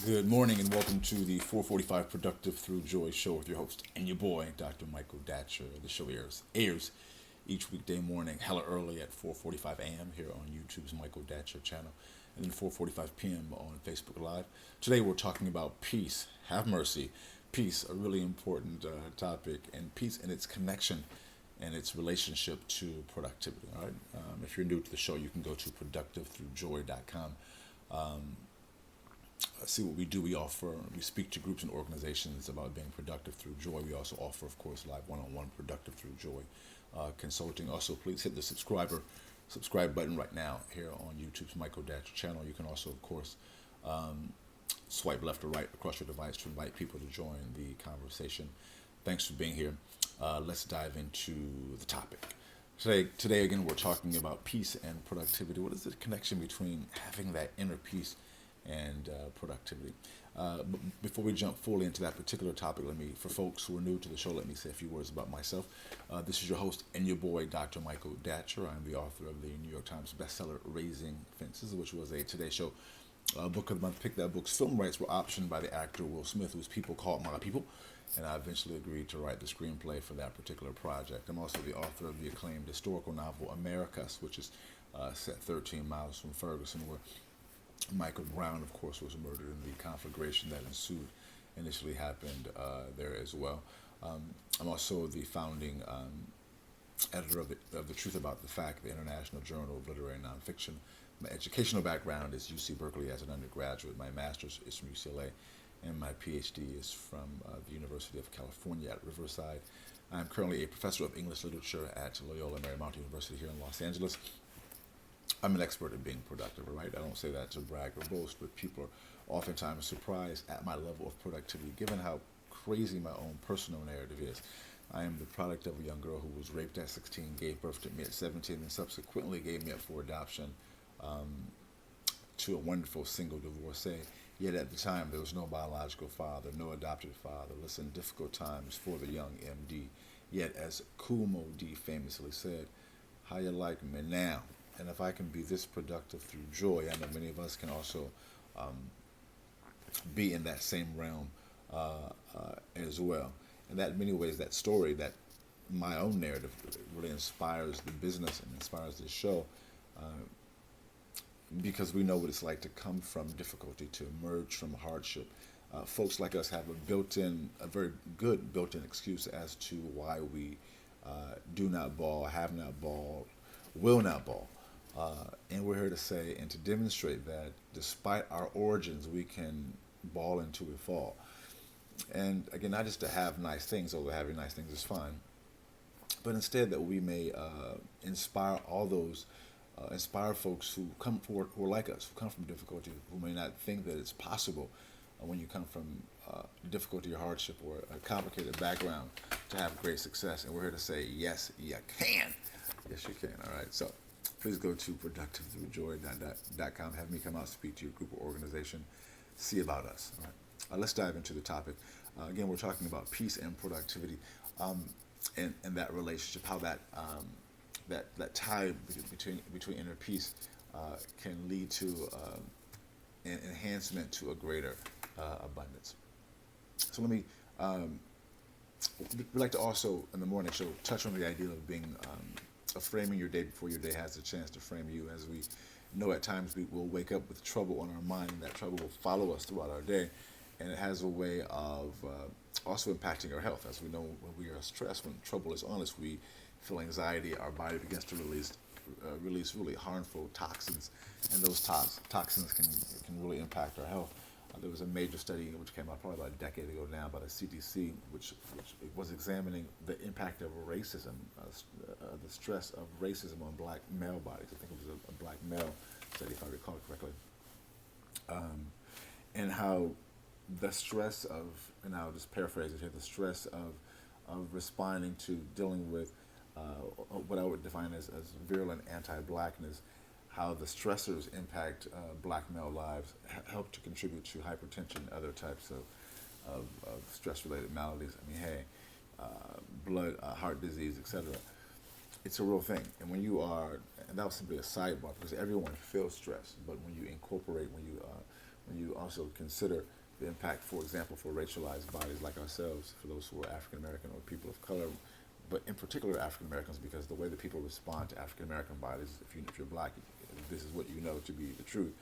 Good morning and welcome to the 445 Productive Through Joy show with your host and your boy, Dr. Michael Datcher. The show airs each weekday morning, hella early at 4:45 a.m. here on YouTube's Michael Datcher channel, and then 4:45 p.m. on Facebook Live. Today we're talking about peace. Have mercy. Peace, a really important topic, and peace and its connection and its relationship to productivity. All right. If you're new to the show, you can go to productivethroughjoy.com. See what we do. We speak to groups and organizations about being productive through joy. We also offer, of course, live one-on-one productive through joy consulting. Also, please hit the subscribe button right now here on YouTube's Michael Datcher channel. You can also, of course, swipe left or right across your device to invite people to join the conversation. Thanks for being here. Let's dive into the topic. Today again, we're talking about peace and productivity. What is the connection between having that inner peace and productivity? Before we jump fully into that particular topic, for folks who are new to the show, let me say a few words about myself. This is your host and your boy, Dr. Michael Datcher. I'm the author of the New York Times bestseller, Raising Fences, which was a Today Show book of the month. Picked that book's film rights were optioned by the actor Will Smith, whose people called my people, and I eventually agreed to write the screenplay for that particular project. I'm also the author of the acclaimed historical novel Americus, which is set 13 miles from Ferguson, where Michael Brown, of course, was murdered, and the conflagration that ensued initially happened there as well. I'm also the founding editor of the Truth About the Fact, the International Journal of Literary Nonfiction. My educational background is UC Berkeley as an undergraduate. My master's is from UCLA, and my PhD is from the University of California at Riverside. I'm currently a professor of English literature at Loyola Marymount University here in Los Angeles. I'm an expert at being productive, right? I don't say that to brag or boast, but people are oftentimes surprised at my level of productivity, given how crazy my own personal narrative is. I am the product of a young girl who was raped at 16, gave birth to me at 17, and subsequently gave me up for adoption to a wonderful single divorcee. Yet at the time, there was no biological father, no adopted father. Listen, difficult times for the young MD. Yet, as Kumo D famously said, how you like me now? And if I can be this productive through joy, I know many of us can also be in that same realm as well. And that in many ways, that story, that my own narrative really inspires the business and inspires this show because we know what it's like to come from difficulty, to emerge from hardship. Folks like us have a very good built-in excuse as to why we do not ball, have not balled, will not ball. And we're here to say and to demonstrate that despite our origins, we can ball until we fall. And again, not just to have nice things, although having nice things is fine, but instead that we may inspire inspire folks who who are like us, who come from difficulty, who may not think that it's possible when you come from difficulty or hardship or a complicated background to have great success. And we're here to say, yes, you can. Yes, you can. All right. So please go to productivethroughjoy.com. Have me come out and speak to your group or organization. See about us. All right. Let's dive into the topic. Again, we're talking about peace and productivity, and that relationship, how that tie between inner peace can lead to an enhancement to a greater abundance. So let me. We'd like to also in the morning show touch on the idea of being of framing your day before your day has a chance to frame you. As we know, at times we will wake up with trouble on our mind, and that trouble will follow us throughout our day, and it has a way of also impacting our health. As we know, when we are stressed, when trouble is on us, we feel anxiety. Our body begins to release really harmful toxins, and those toxins can really impact our health. There was a major study which came out probably about a decade ago now by the CDC, which was examining the impact of racism, the stress of racism on black male bodies. I think it was a black male study, if I recall correctly, and how the stress of, and I'll just paraphrase it here, the stress of responding to dealing with what I would define as virulent anti-blackness, how the stressors impact black male lives, help to contribute to hypertension and other types of stress-related maladies. I mean, blood, heart disease, etc. It's a real thing. And when you are, and that was simply a sidebar because everyone feels stress, but when you when you also consider the impact, for example, for racialized bodies like ourselves, for those who are African American or people of color, but in particular African Americans, because the way that people respond to African American bodies, if you're black, this is what you know to be the truth.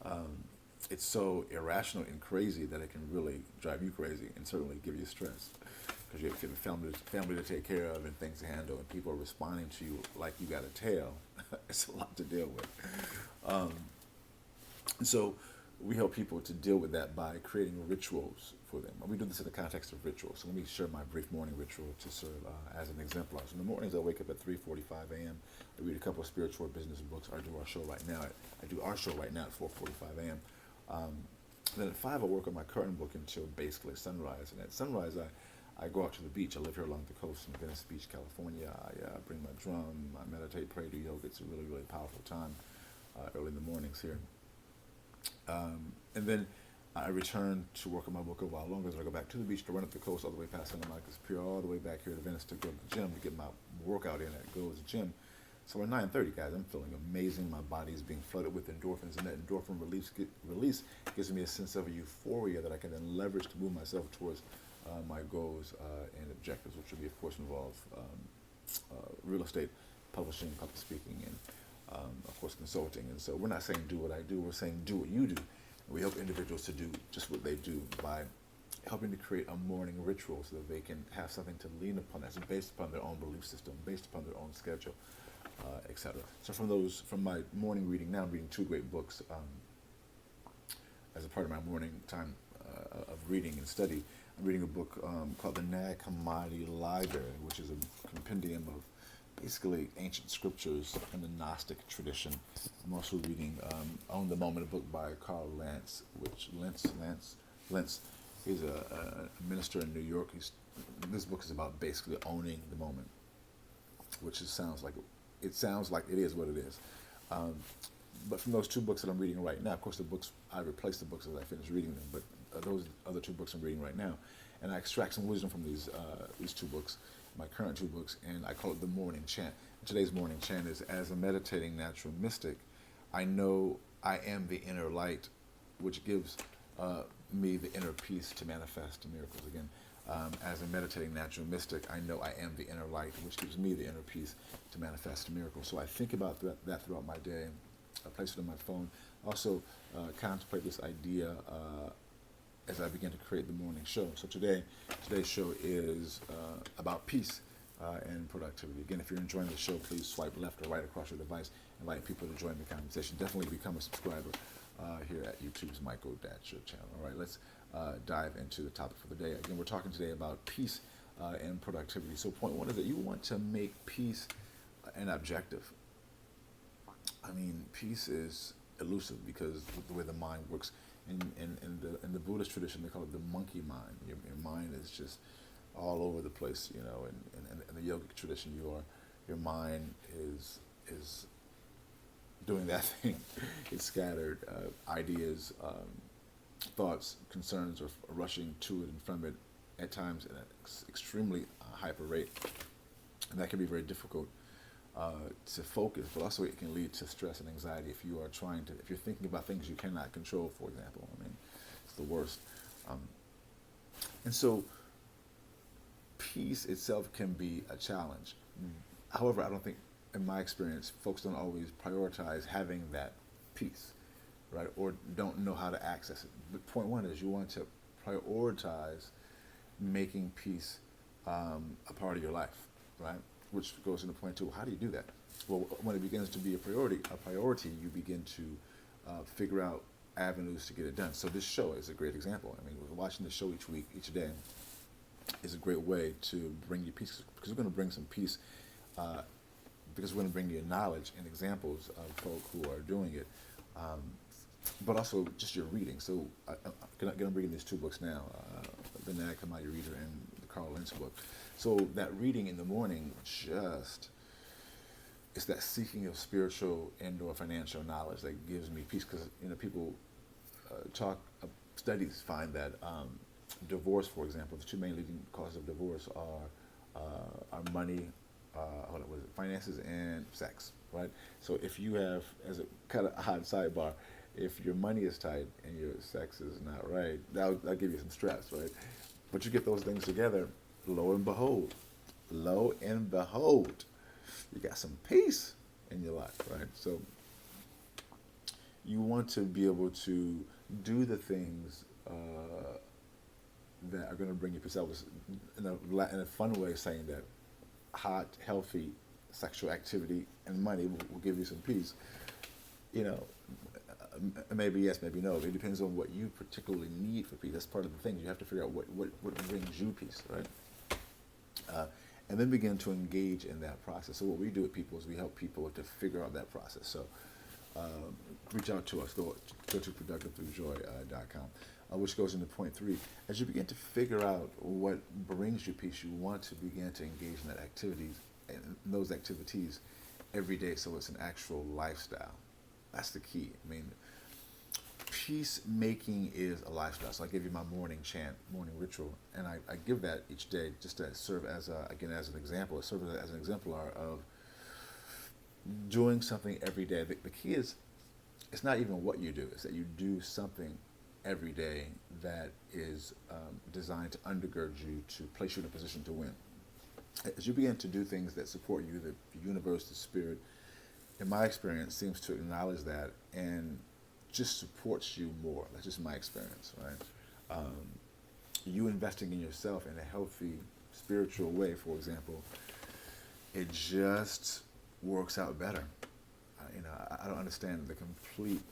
Um, it's so irrational and crazy that it can really drive you crazy and certainly give you stress because you have a family to take care of and things to handle, and people are responding to you like you got a tail. It's a lot to deal with. Um, and so we help people to deal with that by creating rituals for them. We do this in the context of rituals. So let me share my brief morning ritual to serve as an exemplar. So in the mornings, I wake up at 3:45 a.m. I read a couple of spiritual or business books. I do our show right now. I do our show right now at 4:45 a.m. Then at 5, I work on my current book until basically sunrise. And at sunrise, I go out to the beach. I live here along the coast in Venice Beach, California. I bring my drum. I meditate, pray, do yoga. It's a really, really powerful time early in the mornings here. And then I return to work on my book a while longer. As I go back to the beach to run up the coast all the way past Santa Monica's Pier, all the way back here to Venice to go to the gym to get my workout in at Go's Gym. So at 9:30, guys, I'm feeling amazing. My body is being flooded with endorphins, and that endorphin release gives me a sense of euphoria that I can then leverage to move myself towards my goals and objectives, which would be, of course, involve real estate, publishing, public speaking, and of course, consulting. And so we're not saying do what I do, we're saying do what you do. And we help individuals to do just what they do by helping to create a morning ritual so that they can have something to lean upon that's based upon their own belief system, based upon their own schedule, etc. So from my morning reading, now I'm reading 2 great books as a part of my morning time of reading and study. I'm reading a book called The Nag Hammadi Library, which is a compendium of basically ancient scriptures in the Gnostic tradition. I'm also reading On the Moment, a book by Carl Lentz, Lentz. He's a minister in New York. This book is about basically owning the moment, which sounds like it is what it is. But from those 2 books that I'm reading right now, of course, I replaced the books as I finished reading them, but those other 2 books I'm reading right now, and I extract some wisdom from these 2 books, my current 2 books, and I call it the morning chant. Today's morning chant is, as a meditating natural mystic, I know I am the inner light, which gives me the inner peace to manifest miracles. Again, as a meditating natural mystic, I know I am the inner light, which gives me the inner peace to manifest miracles. So I think about that throughout my day. I place it on my phone. Also, contemplate this idea as I begin to create the morning show. So today's show is about peace and productivity. Again, if you're enjoying the show, please swipe left or right across your device, invite people to join the conversation. Definitely become a subscriber here at YouTube's Michael Datcher channel. All right, let's dive into the topic for the day. Again, we're talking today about peace and productivity. So point 1 is that you want to make peace an objective. I mean, peace is elusive because of the way the mind works. In the Buddhist tradition, they call it the monkey mind. Your mind is just all over the place, you know. In the yogic tradition, your mind is doing that thing. It's scattered. Ideas, thoughts, concerns are rushing to it and from it at times at an extremely hyper rate, and that can be very difficult to focus, but also it can lead to stress and anxiety if you're thinking about things you cannot control, for example. I mean, it's the worst. And so peace itself can be a challenge. However, I don't think, in my experience, folks don't always prioritize having that peace, right? Or don't know how to access it. But point 1 is you want to prioritize making peace a part of your life, right? Which goes into point 2. How do you do that? Well, when it begins to be a priority, you begin to figure out avenues to get it done. So this show is a great example. I mean, watching the show each day, is a great way to bring you peace, because we're going to bring some peace, because we're going to bring you knowledge and examples of folk who are doing it, but also just your reading. So I'm reading these 2 books now, the Nag Hammadi Reader and the Carl Lentz book. So that reading in the morning, it's that seeking of spiritual and or financial knowledge that gives me peace, because people studies find that divorce, for example, the 2 main leading causes of divorce are money, finances, and sex, right? So if you have, as a kind of odd sidebar, If your money is tight and your sex is not right, that'll give you some stress, right? But you get those things together, lo and behold, lo and behold, you got some peace in your life, right? So you want to be able to do the things that are going to bring you peace. I was in a fun way saying that hot, healthy sexual activity and money will give you some peace. You know, maybe yes, maybe no. It depends on what you particularly need for peace. That's part of the thing. You have to figure out what brings you peace, right? And then begin to engage in that process. So what we do with people is we help people to figure out that process. So reach out to us. Go to productivethroughjoy.com, which goes into point 3. As you begin to figure out what brings you peace, you want to begin to engage in that activities and those activities every day, so it's an actual lifestyle. That's the key. I mean, peacemaking is a lifestyle. So I give you my morning chant, morning ritual, and I give that each day just to serve as as an example. It serves as an exemplar of doing something every day. The key is, it's not even what you do; it's that you do something every day that is designed to undergird you, to place you in a position to win. As you begin to do things that support you, the universe, the spirit, in my experience, seems to acknowledge that and just supports you more. That's just my experience, right? You investing in yourself in a healthy, spiritual way, for example, it just works out better. I don't understand the complete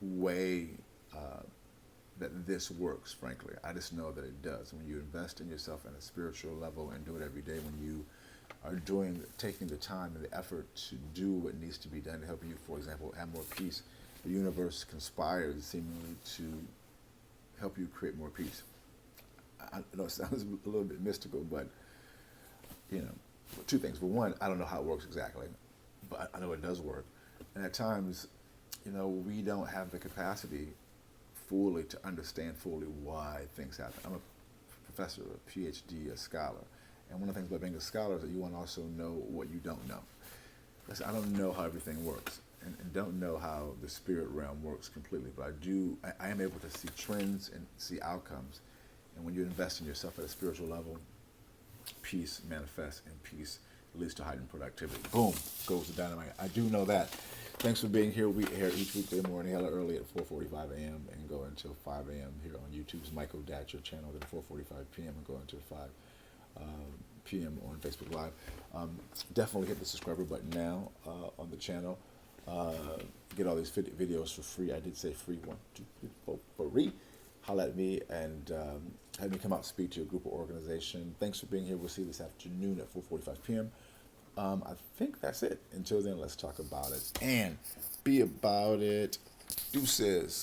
way that this works, frankly. I just know that it does. When you invest in yourself on a spiritual level and do it every day, when you are taking the time and the effort to do what needs to be done to help you, for example, have more peace, the universe conspires seemingly to help you create more peace. I know it sounds a little bit mystical, but, two things. For one, I don't know how it works exactly, but I know it does work. And at times, we don't have the capacity fully to understand fully why things happen. I'm a professor, a PhD, a scholar. And one of the things about being a scholar is that you want to also know what you don't know. Listen, I don't know how everything works and don't know how the spirit realm works completely, but I am able to see trends and see outcomes. And when you invest in yourself at a spiritual level, peace manifests, and peace leads to heightened productivity. Boom, goes the dynamite. I do know that. Thanks for being here. We air each weekday morning, hella early at 4:45 a.m. and go until 5 a.m. here on YouTube's Michael Datcher channel, then 4:45 p.m. and go until 5 p.m. on Facebook Live. Definitely hit the subscriber button now on the channel. Get all these videos for free. I did say free. 1, 2, 3, 4, free. Holla at me and have me come out and speak to a group or organization. Thanks for being here. We'll see you this afternoon at 4:45 p.m. I think that's it. Until then, let's talk about it and be about it. Deuces.